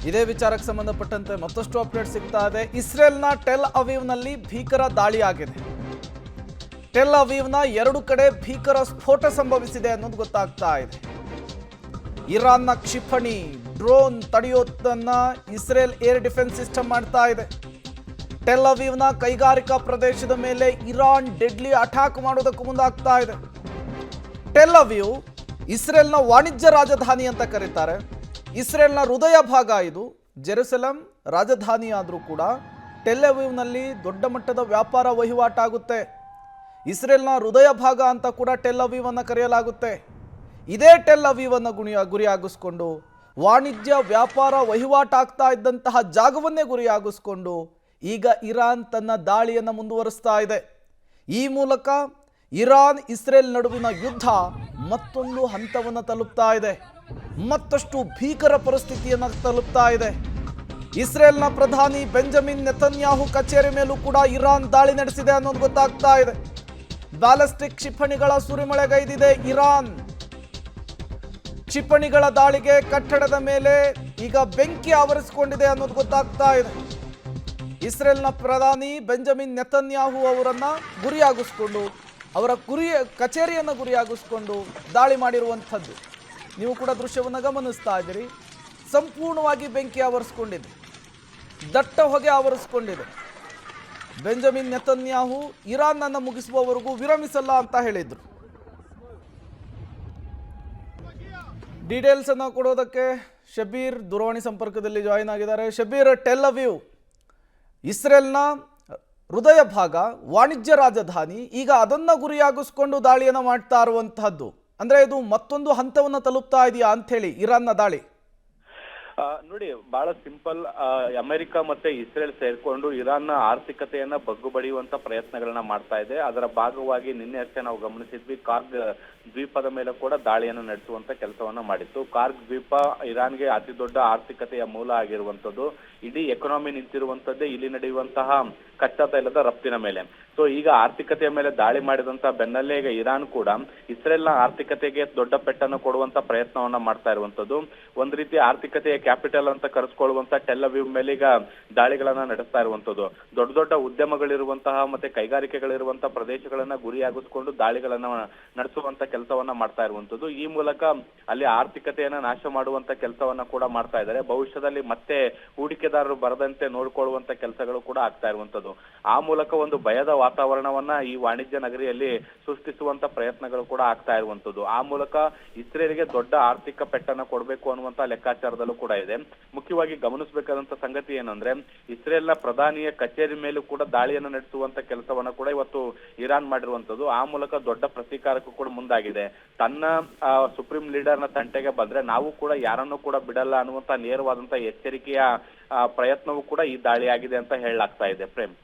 ಇದೇ ವಿಚಾರಕ್ಕೆ ಸಂಬಂಧಪಟ್ಟಂತೆ ಮತ್ತಷ್ಟು ಅಪ್ಡೇಟ್ ಸಿಗ್ತಾ ಇದೆ. ಇಸ್ರೇಲ್ನ ಟೆಲ್ ಅವೀವ್ನಲ್ಲಿ ಭೀಕರ ದಾಳಿ ಆಗಿದೆ. ಟೆಲ್ ಅವೀವ್ನ 2 ಕಡೆ ಭೀಕರ ಸ್ಫೋಟ ಸಂಭವಿಸಿದೆ ಅನ್ನೋದು ಗೊತ್ತಾಗ್ತಾ ಇದೆ. ಇರಾನ್ನ ಕ್ಷಿಪಣಿ ಡ್ರೋನ್ ತಡೆಯೋದನ್ನ ಇಸ್ರೇಲ್ ಏರ್ ಡಿಫೆನ್ಸ್ ಸಿಸ್ಟಮ್ ಮಾಡ್ತಾ ಇದೆ. ಟೆಲ್ ಅವೀವ್ನ ಕೈಗಾರಿಕಾ ಪ್ರದೇಶದ ಮೇಲೆ ಇರಾನ್ ಡೆಡ್ಲಿ ಅಟ್ಯಾಕ್ ಮಾಡೋದಕ್ಕೂ ಮುಂದಾಗ್ತಾ ಇದೆ. ಟೆಲ್ ಅವೀವ್ ಇಸ್ರೇಲ್ನ ವಾಣಿಜ್ಯ ರಾಜಧಾನಿ ಅಂತ ಕರೀತಾರೆ. ಇಸ್ರೇಲ್ನ ಹೃದಯ ಭಾಗ ಇದು. ಜೆರುಸಲೆಂ ರಾಜಧಾನಿ ಆದರೂ ಕೂಡ ಟೆಲ್ ಅವೀವ್ನಲ್ಲಿ ದೊಡ್ಡ ಮಟ್ಟದ ವ್ಯಾಪಾರ ವಹಿವಾಟಾಗುತ್ತೆ. ಇಸ್ರೇಲ್ನ ಹೃದಯ ಭಾಗ ಅಂತ ಕೂಡ ಟೆಲ್ ಅವೀವನ್ನು ಕರೆಯಲಾಗುತ್ತೆ. ಇದೇ ಟೆಲ್ ಅವೀವನ್ನು ಗುರಿಯಾಗಿಸ್ಕೊಂಡು ವಾಣಿಜ್ಯ ವ್ಯಾಪಾರ ವಹಿವಾಟಾಗ್ತಾ ಇದ್ದಂತಹ ಜಾಗವನ್ನೇ ಗುರಿಯಾಗಿಸ್ಕೊಂಡು ಈಗ ಇರಾನ್ ತನ್ನ ದಾಳಿಯನ್ನು ಮುಂದುವರಿಸ್ತಾ ಇದೆ. ಈ ಮೂಲಕ ಇರಾನ್ ಇಸ್ರೇಲ್ ನಡುವಿನ ಯುದ್ಧ ಮತ್ತೊಂದು ಹಂತವನ್ನು ತಲುಪ್ತಾ ಇದೆ. ಮತ್ತಷ್ಟು ಭೀಕರ ಪರಿಸ್ಥಿತಿಯನ್ನು ತಲುಪ್ತಾ ಇದೆ. ಇಸ್ರೇಲ್ನ ಪ್ರಧಾನಿ ಬೆಂಜಮಿನ್ ನೆತನ್ಯಾಹು ಕಚೇರಿ ಮೇಲೂ ಕೂಡ ಇರಾನ್ ದಾಳಿ ನಡೆಸಿದೆ ಅನ್ನೋದು ಗೊತ್ತಾಗ್ತಾ ಇದೆ. Ballistic ಕ್ಷಿಪಣಿಗಳ ಸುರಿಮಳೆಗೈದಿದೆ Iran. ಕ್ಷಿಪಣಿಗಳ ದಾಳಿಗೆ ಕಟ್ಟಡದ ಮೇಲೆ ಈಗ ಬೆಂಕಿ ಆವರಿಸಿಕೊಂಡಿದೆ ಅನ್ನೋದು ಗೊತ್ತಾಗ್ತಾ ಇದೆ. ಇಸ್ರೇಲ್ನ ಪ್ರಧಾನಿ ಬೆಂಜಮಿನ್ ನೆತನ್ಯಾಹು ಅವರನ್ನ ಗುರಿಯಾಗಿಸ್ಕೊಂಡು ಅವರ ಕಚೇರಿಯನ್ನು ಗುರಿಯಾಗಿಸ್ಕೊಂಡು ದಾಳಿ ಮಾಡಿರುವಂಥದ್ದು ನೀವು ಕೂಡ ದೃಶ್ಯವನ್ನು ಗಮನಿಸ್ತಾ ಇದ್ದೀರಿ. ಸಂಪೂರ್ಣವಾಗಿ ಬೆಂಕಿ ಆವರಿಸ್ಕೊಂಡಿದೆ, ದಟ್ಟ ಹೊಗೆ ಆವರಿಸ್ಕೊಂಡಿದೆ. ಬೆಂಜಮಿನ್ ನೆತನ್ಯಾಹು ಇರಾನ್ ಅನ್ನು ಮುಗಿಸುವವರೆಗೂ ವಿರಮಿಸಲ್ಲ ಅಂತ ಹೇಳಿದ್ರು. ಡೀಟೇಲ್ಸ್ ಅನ್ನು ಕೊಡೋದಕ್ಕೆ ಶಬೀರ್ ದೂರವಾಣಿ ಸಂಪರ್ಕದಲ್ಲಿ ಜಾಯಿನ್ ಆಗಿದ್ದಾರೆ. ಶಬೀರ್, ಟೆಲ್ ಅವೀವ್ ಇಸ್ರೇಲ್ನ ಹೃದಯ ಭಾಗ, ವಾಣಿಜ್ಯ ರಾಜಧಾನಿ, ಈಗ ಅದನ್ನ ಗುರಿಯಾಗಿಸ್ಕೊಂಡು ದಾಳಿಯನ್ನು ಮಾಡ್ತಾ ಇರುವಂತಹದ್ದು ಅಂದ್ರೆ ಇದು ಮತ್ತೊಂದು ಹಂತವನ್ನು ತಲುಪ್ತಾ ಇದೆಯಾ ಅಂತ ಹೇಳಿ ಇರಾನ್ನ ದಾಳಿ? ನೋಡಿ, ಬಹಳ ಸಿಂಪಲ್. ಅಮೆರಿಕ ಮತ್ತೆ ಇಸ್ರೇಲ್ ಸೇರ್ಕೊಂಡು ಇರಾನ್ನ ಆರ್ಥಿಕತೆಯನ್ನ ಬಗ್ಗು ಬಡಿಯುವಂತ ಪ್ರಯತ್ನಗಳನ್ನ ಮಾಡ್ತಾ ಇದೆ. ಅದರ ಭಾಗವಾಗಿ ನಿನ್ನೆ ಅಷ್ಟೇ ನಾವು ಗಮನಿಸಿದ್ವಿ, ಕಾರ್ಗ್ ದ್ವೀಪದ ಮೇಲೆ ಕೂಡ ದಾಳಿಯನ್ನು ನಡೆಸುವಂತ ಕೆಲಸವನ್ನ ಮಾಡಿತ್ತು. ಕಾರ್ಗ್ ದ್ವೀಪ ಇರಾನ್ಗೆ ಅತಿ ದೊಡ್ಡ ಆರ್ಥಿಕತೆಯ ಮೂಲ ಆಗಿರುವಂತದ್ದು. ಇಡೀ ಎಕಾನಮಿ ನಿಂತಿರುವಂತದ್ದೇ ಇಲ್ಲಿ ನಡೆಯುವಂತಹ ಕಚ್ಚಾ ತೈಲದ ರಫ್ತಿನ ಮೇಲೆ. ಸೊ ಈಗ ಆರ್ಥಿಕತೆಯ ಮೇಲೆ ದಾಳಿ ಮಾಡಿದಂತಹ ಬೆನ್ನಲ್ಲೇ ಈಗ ಇರಾನ್ ಕೂಡ ಇಸ್ರೇಲ್ನ ಆರ್ಥಿಕತೆಗೆ ದೊಡ್ಡ ಪೆಟ್ಟನ್ನು ಕೊಡುವಂತ ಪ್ರಯತ್ನವನ್ನ ಮಾಡ್ತಾ ಇರುವಂತದ್ದು. ಒಂದ್ ರೀತಿ ಆರ್ಥಿಕತೆಯ ಕ್ಯಾಪಿಟಲ್ ಅಂತ ಕರೆಸ್ಕೊಳ್ಳುವಂತ ಟೆಲ್ ಅವೀವ್ ಮೇಲೆ ಈಗ ದಾಳಿಗಳನ್ನ ನಡೆಸ್ತಾ ಇರುವಂತದ್ದು. ದೊಡ್ಡ ದೊಡ್ಡ ಉದ್ಯಮಗಳಿರುವಂತಹ ಮತ್ತೆ ಕೈಗಾರಿಕೆಗಳಿರುವಂತಹ ಪ್ರದೇಶಗಳನ್ನ ಗುರಿಯಾಗಿಸ್ಕೊಂಡು ದಾಳಿಗಳನ್ನ ನಡೆಸುವಂತ ಕೆಲಸವನ್ನ ಮಾಡ್ತಾ ಇರುವಂತದ್ದು. ಈ ಮೂಲಕ ಅಲ್ಲಿ ಆರ್ಥಿಕತೆಯನ್ನ ನಾಶ ಮಾಡುವಂತ ಕೆಲಸವನ್ನ ಕೂಡ ಮಾಡ್ತಾ ಇದ್ದಾರೆ. ಭವಿಷ್ಯದಲ್ಲಿ ಮತ್ತೆ ಹೂಡಿಕೆದಾರರು ಬರದಂತೆ ನೋಡ್ಕೊಳ್ಳುವಂತ ಕೆಲಸಗಳು ಕೂಡ ಆಗ್ತಾ ಇರುವಂತದ್ದು. ಆ ಮೂಲಕ ಒಂದು ಭಯದ ವಾತಾವರಣವನ್ನ ಈ ವಾಣಿಜ್ಯ ನಗರಿಯಲ್ಲಿ ಸೃಷ್ಟಿಸುವಂತ ಪ್ರಯತ್ನಗಳು ಕೂಡ ಆಗ್ತಾ ಇರುವಂತದ್ದು. ಆ ಮೂಲಕ ಇಸ್ರೇಲ್ಗೆ ದೊಡ್ಡ ಆರ್ಥಿಕ ಪೆಟ್ಟನ್ನ ಕೊಡಬೇಕು ಅನ್ನುವಂತ ಲೆಕ್ಕಾಚಾರದಲ್ಲೂ ಕೂಡ ಇದೆ. ಮುಖ್ಯವಾಗಿ ಗಮನಿಸಬೇಕಾದಂತ ಸಂಗತಿ ಏನಂದ್ರೆ, ಇಸ್ರೇಲ್ನ ಪ್ರಧಾನಿಯ ಕಚೇರಿ ಮೇಲೂ ಕೂಡ ದಾಳಿಯನ್ನು ನಡೆಸುವಂತ ಕೆಲಸವನ್ನ ಕೂಡ ಇವತ್ತು ಇರಾನ್ ಮಾಡಿರುವಂತದ್ದು. ಆ ಮೂಲಕ ದೊಡ್ಡ ಪ್ರತೀಕಾರಕ್ಕೂ ಕೂಡ ಮುಂದಾಗಿದೆ. ತನ್ನ ಸುಪ್ರೀಂ ಲೀಡರ್ನ ತಂಟೆಗೆ ಬಂದ್ರೆ ನಾವು ಕೂಡ ಯಾರನ್ನೂ ಕೂಡ ಬಿಡಲ್ಲ ಅನ್ನುವಂತ ನೇರವಾದಂತ ಎಚ್ಚರಿಕೆಯ ಪ್ರಯತ್ನವೂ ಕೂಡ ಈ ದಾಳಿ ಆಗಿದೆ ಅಂತ ಹೇಳಲಾಗ್ತಾ ಇದೆ. ಪ್ರೇಮ್.